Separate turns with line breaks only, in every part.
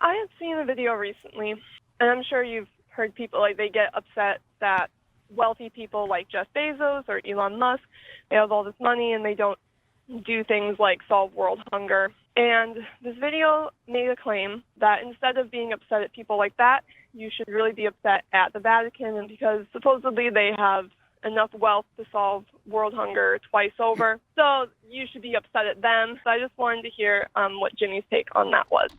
I had seen a video recently, and I'm sure you've heard people, like, they get upset that wealthy people like Jeff Bezos or Elon Musk, they have all this money and they don't do things like solve world hunger. And this video made a claim that instead of being upset at people like that, you should really be upset at the Vatican, and because supposedly they have enough wealth to solve world hunger twice over. So you should be upset at them. So I just wanted to hear what Jimmy's take on that was.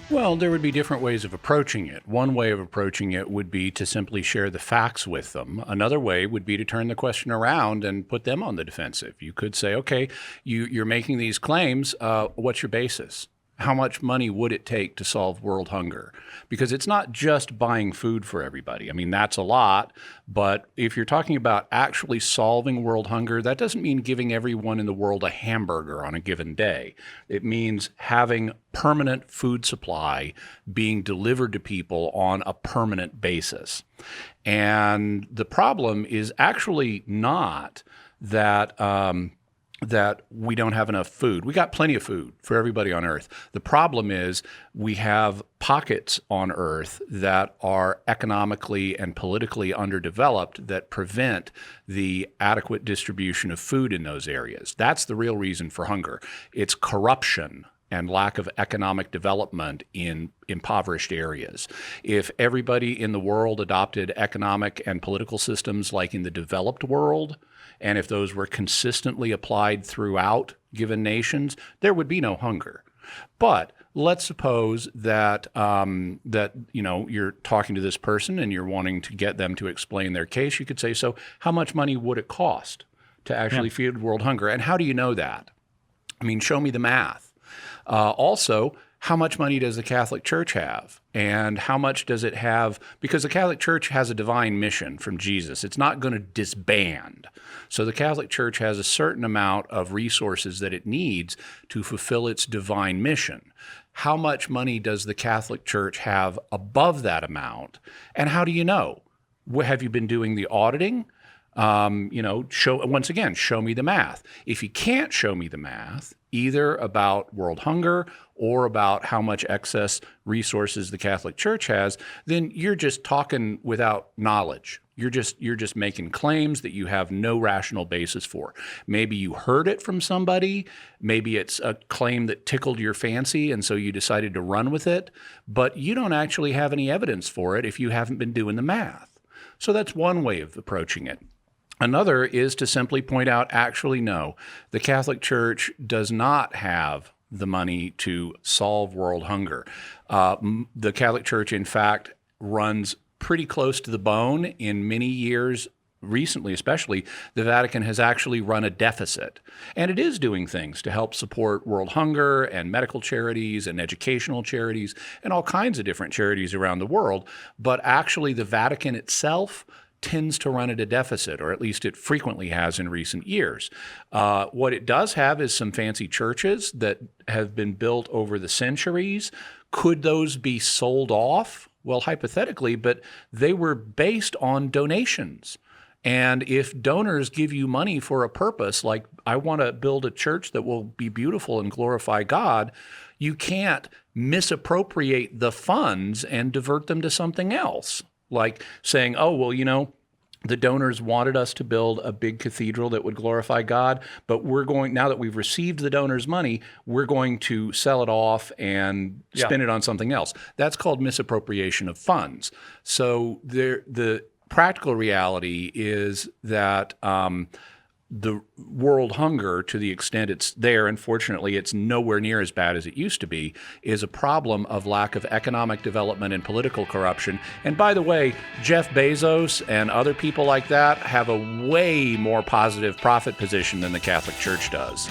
Well, there would be different ways of approaching it. One way of approaching it would be to simply share the facts with them. Another way would be to turn the question around and put them on the defensive. You could say, okay, you're making these claims. What's your basis? How much money would it take to solve world hunger? Because it's not just buying food for everybody. I mean, that's a lot. But if you're talking about actually solving world hunger, that doesn't mean giving everyone in the world a hamburger on a given day. It means having permanent food supply being delivered to people on a permanent basis. And the problem is actually not that that we don't have enough food. We got plenty of food for everybody on Earth. The problem is we have pockets on Earth that are economically and politically underdeveloped that prevent the adequate distribution of food in those areas. That's the real reason for hunger. It's corruption and lack of economic development in impoverished areas. If everybody in the world adopted economic and political systems like in the developed world, and if those were consistently applied throughout given nations, there would be no hunger. But let's suppose that you're talking to this person and you're wanting to get them to explain their case. You could say, so how much money would it cost to actually feed world hunger? And how do you know that? I mean, show me the math. Also, how much money does the Catholic Church have? And how much does it have? Because the Catholic Church has a divine mission from Jesus. It's not going to disband. So the Catholic Church has a certain amount of resources that it needs to fulfill its divine mission. How much money does the Catholic Church have above that amount? And how do you know? Have you been doing the auditing? Show me the math. If you can't show me the math, either about world hunger or about how much excess resources the Catholic Church has, then you're just talking without knowledge. You're just making claims that you have no rational basis for. Maybe you heard it from somebody. Maybe it's a claim that tickled your fancy, and so you decided to run with it. But you don't actually have any evidence for it if you haven't been doing the math. So that's one way of approaching it. Another is to simply point out, actually, no, the Catholic Church does not have the money to solve world hunger. The Catholic Church, in fact, runs pretty close to the bone. In many years, recently especially, the Vatican has actually run a deficit. And it is doing things to help support world hunger and medical charities and educational charities and all kinds of different charities around the world. But actually, the Vatican itself tends to run at a deficit, or at least it frequently has in recent years. What it does have is some fancy churches that have been built over the centuries. Could those be sold off? Well, hypothetically, but they were based on donations. And if donors give you money for a purpose, like I want to build a church that will be beautiful and glorify God, you can't misappropriate the funds and divert them to something else. Like saying, oh, well, the donors wanted us to build a big cathedral that would glorify God, but now that we've received the donors' money, we're going to sell it off and spend it on something else. That's called misappropriation of funds. So the practical reality is that the world hunger, to the extent it's there, unfortunately, it's nowhere near as bad as it used to be, is a problem of lack of economic development and political corruption. And by the way, Jeff Bezos and other people like that have a way more positive profit position than the Catholic Church does.